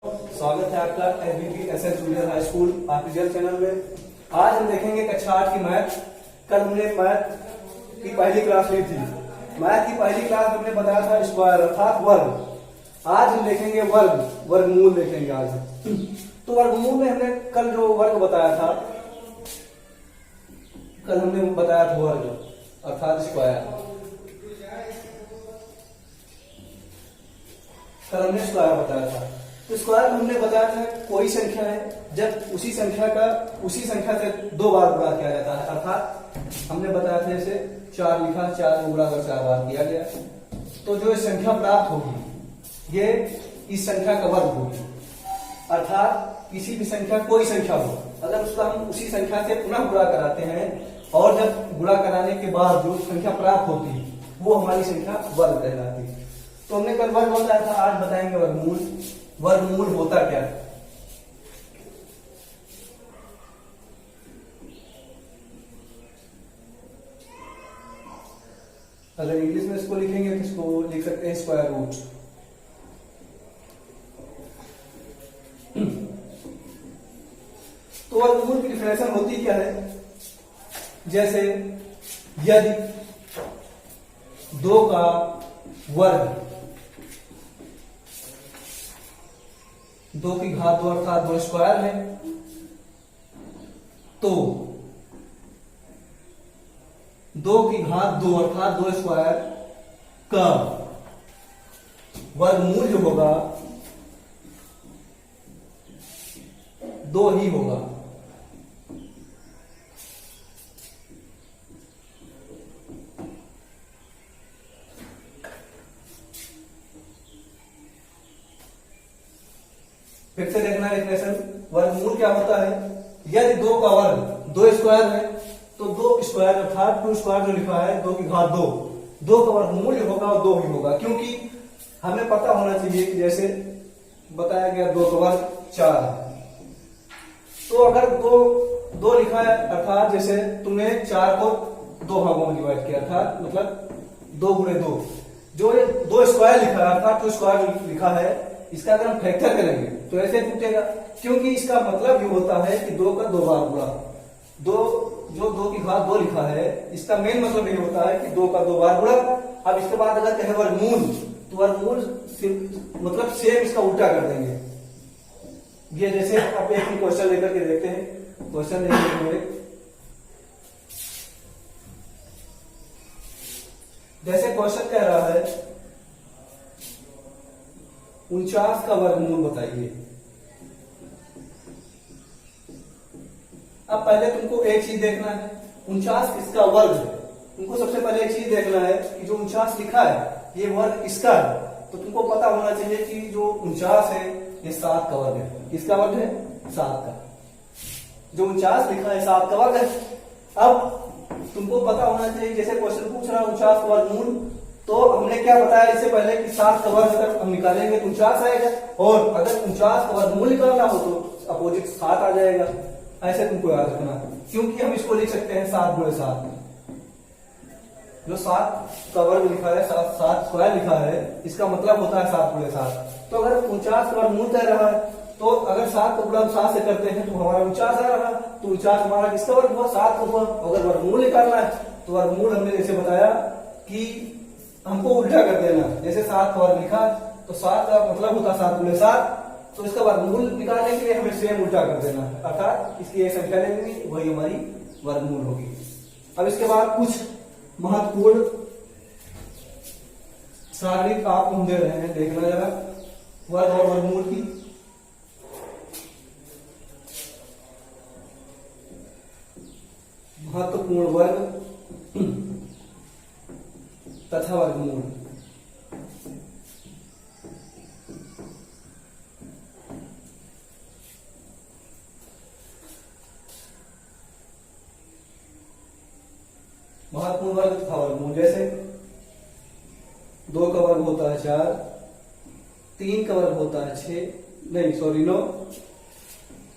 स्वागत है आपका SBP SS junior high school official channel में। आज हम देखेंगे कक्षा 8 की मैथ। कल हमने मैथ की पहली क्लास ली थी। मैथ की पहली क्लास हमने बताया था स्क्वायर अर्थात वर्ग। आज हम देखेंगे वर्गमूल देखेंगे आज। तो वर्गमूल में हमने कल जो वर्ग बताया था, कल हमने बताया था वर्ग अर्थात स्क्वायर। कल हमने स्क्वायर बताया था। तो स्क्वायर में हमने बताया था कोई संख्या है जब उसी संख्या से दो बार गुणा किया जाता है। अर्थात हमने बताया था जैसे 4 लिखा, 4 को गुणा कर 4 बार किया गया, तो जो संख्या प्राप्त होगी ये इस संख्या का वर्ग होगी। अर्थात किसी भी संख्या, कोई संख्या हो, अगर उसका हम उसी संख्या से पुनः गुणा कराते हैं और जब गुणा कराने के बाद जो संख्या प्राप्त होती है वो हमारी संख्या वर्ग कहलाती है। तो हमने कल वर्ग बताया था, आज बताएंगे वर्गमूल। वर्गमूल होता क्या है? अगर इंग्लिश में इसको लिखेंगे तो इसको लिख सकते हैं स्क्वायर रूट। तो वर्गमूल की डिफिनेशन होती क्या है? जैसे यदि 2 का वर्ग 2 की घात 2 अर्थात 2 स्क्वायर है, तो 2 की घात 2 अर्थात 2 स्क्वायर का वर्गमूल जो होगा 2 ही होगा। फिर से देखना डेफिनेशन। वर्गमूल क्या होता है? यदि 2 का वर्ग 2 स्क्वायर है तो 2 स्क्वायर अर्थात 2 स्क्वायर जो लिखा है 2 की घात 2 का वर्गमूल होगा और 2 ही होगा। क्योंकि हमें पता होना चाहिए कि जैसे बताया गया 2 का वर्ग 4 है, तो अगर 2 लिखा है अर्थात जैसे तुमने 4 को 2 भागों में डिवाइड किया अर्थात मतलब 2 गुणे 2, जो ये 2 स्क्वायर लिखा है अर्थात 2 स्क्वायर लिखा है, इसका अगर हम फैक्टर करेंगे तो ऐसे टूटेगा। क्योंकि इसका मतलब ये होता है कि 2 का 2 बार गुणा। 2 की घात 2 लिखा है, इसका मेन मतलब ये होता है कि 2 का 2 बार गुणा। अब इसके बाद अगर कहें वर्गमूल, तो वर्गमूल मतलब सेम इसका उल्टा कर देंगे। ये जैसे अब एक क्वेश्चन लेकर के देखते हैं। क्वेश्चन देखते जैसे क्वेश्चन कह रहा है 49 का वर्गमूल बताइए। अब पहले तुमको एक चीज देखना है, 49 किसका वर्ग है। तुमको सबसे पहले एक चीज देखना है कि जो 49 लिखा है ये वर्ग किसका है। तो तुमको पता होना चाहिए कि जो 49 है ये 7 का वर्ग है। किसका वर्ग है? 7 का। जो 49 लिखा है 7 का वर्ग है। अब तुमको पता होना चाहिए, जैसे क्वेश्चन पूछ रहा है 49 का वर्गमूल, तो हमने क्या बताया इससे पहले कि 7 का वर्ग अगर हम निकालेंगे तो 49 आएगा, और अगर 49 का वर्गमूल निकालना हो तो अपोजिट 7 आ जाएगा। ऐसे तुमको याद रखना, क्योंकि हम इसको लिख सकते हैं 7 गुणे 7। जो 7 का वर्ग लिखा है 7 स्क्वायर लिखा है, इसका मतलब होता है 7 गुणे 7। तो अगर 49 का वर्गमूल तय रहा है तो अगर 7 का गुणा हम 7 से करते हैं तो हमारा 49 आ रहा। तो 49 हमारा किसका वर्ग हुआ? 7 का हुआ। अगर वर्गमूल निकालना है तो वर्गमूल हमने जैसे बताया कि हमको उल्टा कर देना। जैसे 7 का वर्ग लिखा तो 7 का मतलब होता 7 गुणे 7, तो इसका वर्गमूल निकालने के लिए हमें सेम उल्टा कर देना है, अर्थात इसकी एक संख्या लेंगे वही हमारी वर्गमूल होगी। अब इसके बाद कुछ महत्वपूर्ण सारणिक आपको हम दे रहे हैं, देखना जरा वर्ग और वर्गमूल की। महत्वपूर्ण वर्ग तथा वर्गमूल। महत्वपूर्ण वर्ग तथा वर्गमूल, जैसे 2 का वर्ग होता है 4, 3 का वर्ग होता है 9,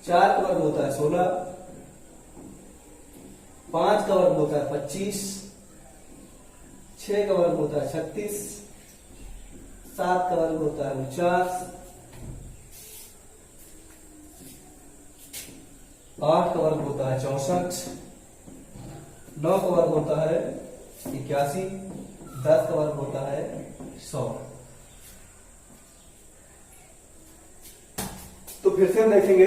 4 का वर्ग होता है 16, 5 का वर्ग होता है 25, 6 का वर्ग होता है 36, 7 का वर्ग होता है 49, 8 का वर्ग होता है 64, 9 का वर्ग होता है 81, 10 का वर्ग होता है 100। तो फिर से हम देखेंगे,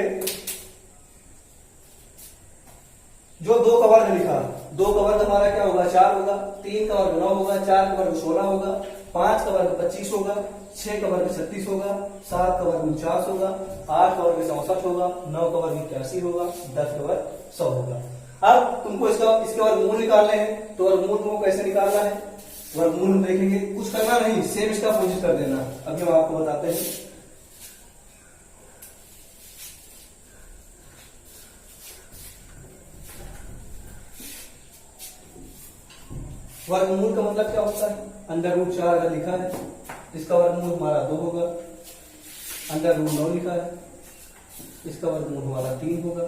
जो 2 का वर्ग लिखा, 2 का वर्ग हमारा क्या होगा 4 होगा, 3 का वर्ग 9 होगा, 4 का वर्ग 16 होगा, 5 का वर्ग 25 होगा, 6 का वर्ग 36 होगा, 7 का वर्ग 49 होगा, 8 का वर्ग 64 होगा, 9 का वर्ग 81 होगा, 10 का वर्ग 100 होगा। अब तुमको इसके वर्गमूल निकालने हैं, तो वर्गमूल तुमको कैसे निकालना है, वर्गमूल हम देखेंगे, कुछ करना नहीं, सेम इसका अपोजिट कर देना। अभी हम आपको बताते हैं। वर्गमूल का मतलब क्या होता है, अंडर रूट 4 अगर लिखा है, इसका वर्गमूल हमारा 2 होगा। अंडर रूट 9 लिखा है, इसका वर्गमूल हमारा 3 होगा।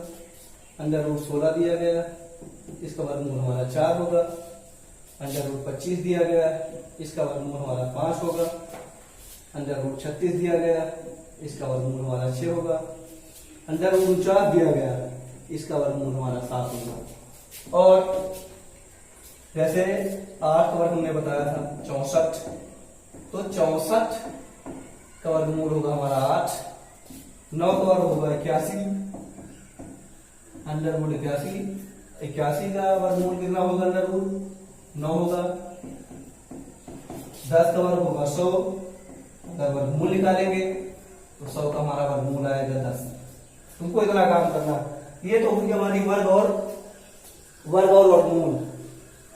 अंडर रूट 16 दिया गया है, इसका वर्गमूल हमारा 4 होगा। अंडर रूट 25 दिया गया है, इसका वर्गमूल हमारा 5 होगा। अंडर रूट 36 दिया गया है, इसका वर्गमूल हमारा 6 होगा। अंडर रूट 49 दिया गया है, इसका वर्गमूल हमारा 7 होगा। और जैसे 8 का वर्ग हमने बताया था 64, तो 64 का वर्गमूल होगा हमारा 8। 9 का वर्ग होगा 81, अंडर रूट 81, 81 का वर्गमूल कितना होगा, अंडर रूट 9 होगा। 10 का वर्ग होगा 100, अगर वर्गमूल निकालेंगे तो 100 का हमारा वर्गमूल आएगा 10। तुमको इतना काम करना। ये तो होगी हमारी वर्ग और वर्गमूल।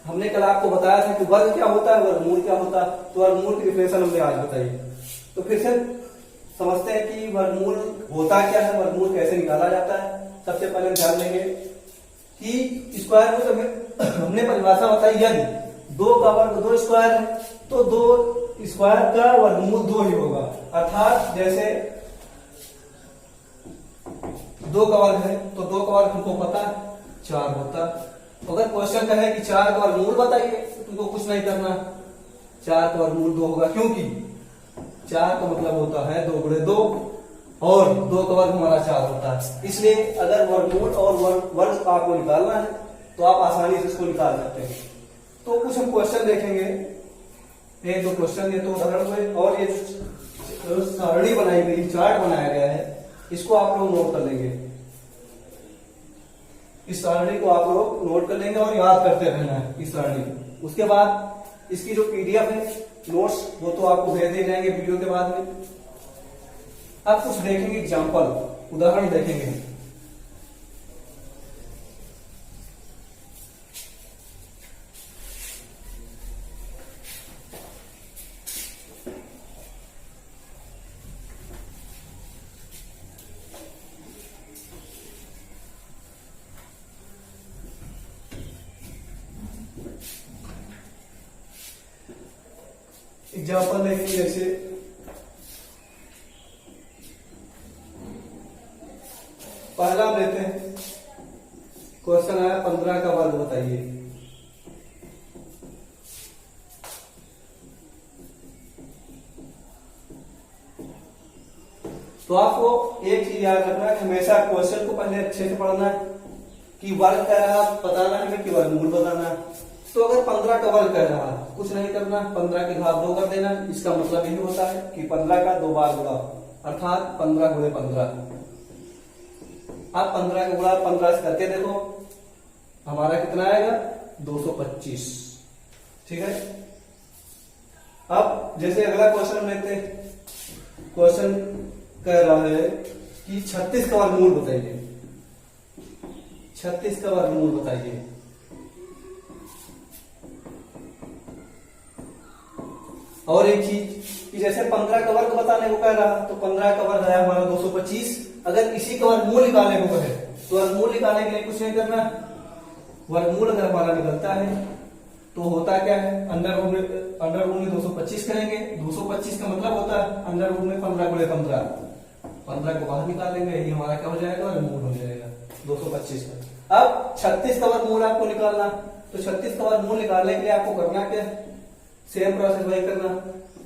हमने कल आपको बताया था कि वर्ग क्या होता है, वर्गमूल क्या होता है, तो वर्गमूल की डिफिनेशन हमने आज बताई। तो फिर से समझते हैं कि वर्गमूल होता क्या है, वर्गमूल कैसे निकाला जाता है। सबसे पहले हम ध्यान देंगे कि स्क्वायर रूट हमने परिभाषा बताई, यदि 2 का वर्ग 2 स्क्वायर है तो 2 स्क्वायर का वर्गमूल 2 ही होगा। अर्थात जैसे 2 का वर्ग है तो 2 का वर्ग हमको पता है 4 होता है। अगर क्वेश्चन का है कि 4 का वर्गमूल बताइए तो तुमको कुछ नहीं करना, 4 का वर्गमूल 2 होगा, क्योंकि 4 का मतलब होता है 2 गुणे 2 और 2 का वर्ग हमारा 4 होता है। इसलिए अगर वर्गमूल और वर्ग आपको निकालना है तो आप आसानी से इसको निकाल सकते हैं। तो कुछ हम क्वेश्चन देखेंगे, 1-2 क्वेश्चन, ये तो उदाहरण हुए। और ये जो सारणी बनाई गई, चार्ट बनाया गया है, इसको आप लोग नोट कर लेंगे। इस सारणी को आप लोग नोट कर लेंगे और याद करते रहना है इस सारणी। उसके बाद इसकी जो पीडीएफ है नोट्स, वो तो आपको भेज दिए जाएंगे वीडियो के बाद में। अब कुछ देखेंगे एग्जांपल, उदाहरण देखेंगे। एग्जाम्पल देखेंगे, जैसे पहला लेते हैं, क्वेश्चन आया 15 का वर्ग बताइए। तो आपको एक चीज याद रखना है, हमेशा क्वेश्चन को पहले अच्छे से पढ़ना है कि वर्ग क्या है बताना है कि वर्गमूल बताना है। तो अगर 15 का वर्ग कह रहा है, कुछ नहीं करना, 15 की घात 2 कर देना। इसका मतलब यही होता है कि 15 का 2 बार गुणा, अर्थात 15 गुणे 15। आप 15 का गुणा 15 से करके देखो, हमारा कितना आएगा 225। ठीक है। अब जैसे अगला क्वेश्चन लेते हैं, क्वेश्चन कह रहा है कि 36 का वर्गमूल बताइए। 36 का वर्गमूल बताइए। और एक चीज कि जैसे 15 का वर्ग बताने को कह रहा, तो 15 का वर्ग है हमारा 225। अगर इसी का वर्गमूल निकालने को कहे तो वर्गमूल निकालने के लिए कुछ नहीं करना। वर्गमूल अगर हमारा निकलता है तो होता क्या है, अंडर रूट में 225 करेंगे। 225 का मतलब होता है अंडर रूट में 15 गुणे 15। 15 को बाहर निकालेंगे, यही हमारा क्या हो जाएगा, वर्गमूल हो जाएगा 225 का। अब 36 का वर्गमूल आपको निकालना, तो 36 का वर्गमूल निकालने के लिए आपको करना क्या है, सेम प्रोसेस वही करना।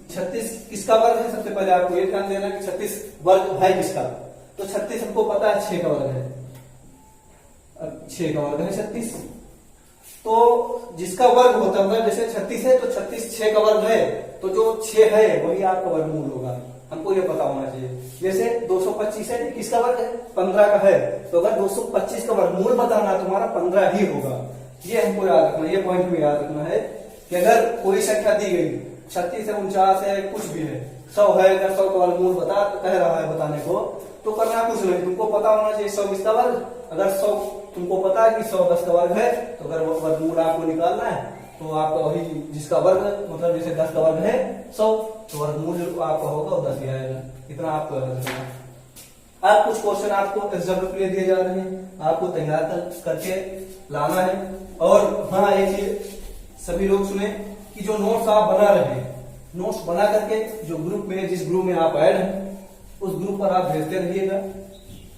36 किसका वर्ग है, सबसे पहले आपको ये ध्यान देना कि 36 वर्ग है किसका। तो 36 हमको पता है 6 का वर्ग है, अब 6 का वर्ग है 36, तो जिसका वर्ग होता है जैसे 36 है तो 36 6 का वर्ग है, तो जो 6 है वही आपका वर्गमूल होगा, हमको ये पता होना चाहिए। जैसे 225 है, किसका वर्ग है 15 का है, तो अगर 225 का वर्गमूल बताना है तुम्हारा 15 ही होगा। ये हमको याद रखना, ये पॉइंट में याद रखना है कि अगर कोई संख्या दी गई 36 है 49 है कुछ भी है 100 है, अगर 100 का वर्गमूल बता कह रहा है बताने को, तो करना कुछ नहीं, तुमको पता होना चाहिए 100 किसका वर्ग। अगर 100 तुमको पता है कि 100 10 का वर्ग है, तो अगर वर्गमूल आपको निकालना है तो आपका वही जिसका वर्ग मतलब जैसे 10 का वर्ग है 100, तो वर्गमूल आपका होगा 10 ही आएगा। इतना आपको याद रखना। अब कुछ क्वेश्चन आपको एग्जाम के लिए दिए जा रहे हैं, आपको तैयार करके लाना है। और हाँ एक चीज सभी लोग सुने कि जो नोट्स आप बना रहे हैं, नोट्स बना करके जो ग्रुप में जिस ग्रुप में आप ऐड हैं उस ग्रुप पर आप भेजते रहिएगा,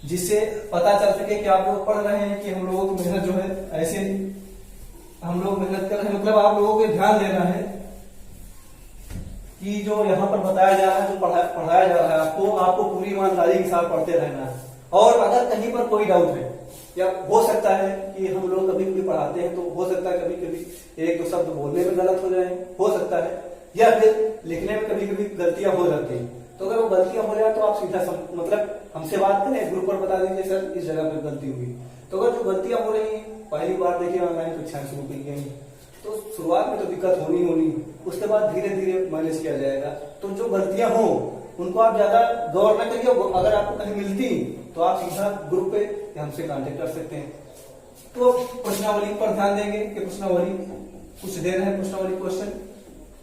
जिससे पता चल सके कि आप लोग पढ़ रहे हैं, कि हम लोगों की मेहनत जो है ऐसे हम लोग मेहनत कर रहे हैं। मतलब आप लोगों को ध्यान देना है कि जो यहाँ पर बताया जा रहा है, जो पढ़ाया जा रहा है आपको पूरी ईमानदारी के साथ पढ़ते रहना है। और अगर कहीं पर कोई डाउट है, या हो सकता है कि हम लोग कभी कभी पढ़ाते हैं तो हो सकता है कभी कभी एक दो शब्द बोलने में गलत हो जाए, हो सकता है, या फिर लिखने में कभी कभी गलतियां हो जाती हैं, तो अगर वो गलतियां हो जाए तो आप सीधा मतलब हमसे बात करें, ग्रुप पर बता दीजिए सर इस जगह पर गलती हुई। तो अगर जो गलतियां हो रही हैं, पहली बार देखिए ऑनलाइन कक्षाएं शुरू की गई, तो शुरुआत में तो दिक्कत होनी, उसके बाद धीरे धीरे मैनेज किया जाएगा। तो जो गलतियां हो उनको आप ज्यादा गौर न करिए, अगर आपको कहीं मिलती तो आप सीधा ग्रुप पे हमसे कांटेक्ट कर सकते हैं। तो प्रश्नावली पर ध्यान देंगे कि प्रश्नावली कुछ दे रहे हैं, प्रश्नावली क्वेश्चन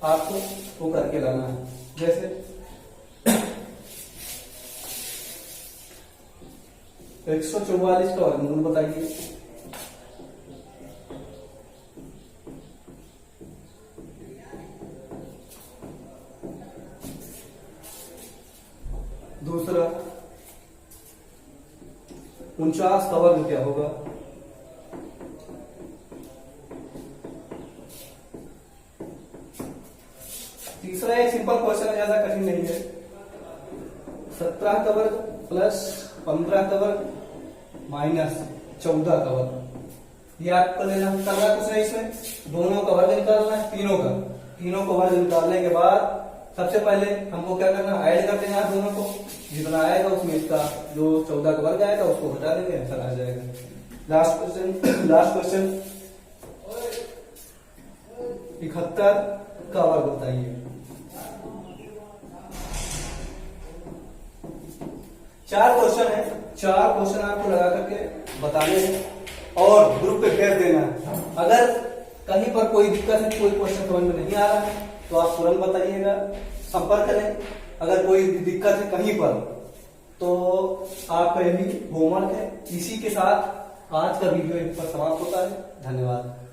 आपको वो करके लाना है। जैसे 144 का वर्गमूल बताइए। दूसरा 49 का वर्ग क्या होगा। तीसरा एक सिंपल क्वेश्चन है, ज्यादा कठिन नहीं है। 17 का वर्ग प्लस 15 का वर्ग माइनस 14 का वर्ग। ये आपको लेना करना कुछ नहीं, इसमें दोनों का वर्ग निकालना है, तीनों का वर्ग निकालने के बाद सबसे पहले हमको क्या करना, ऐड कर देना दोनों को, जितना आएगा उसमें इसका जो 14 का वर्ग आएगा उसको हटा देंगे, आंसर आ जाएगा। लास्ट क्वेश्चन 71 का वर्ग बताइए। 4 क्वेश्चन है, 4 क्वेश्चन आपको लगा करके बताने हैं और ग्रुप पे भेज देना है। अगर कहीं पर कोई दिक्कत है, कोई क्वेश्चन समझ में नहीं आ रहा है, तो आप तुरंत बताइएगा, संपर्क करें। अगर कोई दिक्कत है कहीं पर तो आपका यही होमवर्क है। इसी के साथ आज का वीडियो यहीं पर समाप्त होता है। धन्यवाद।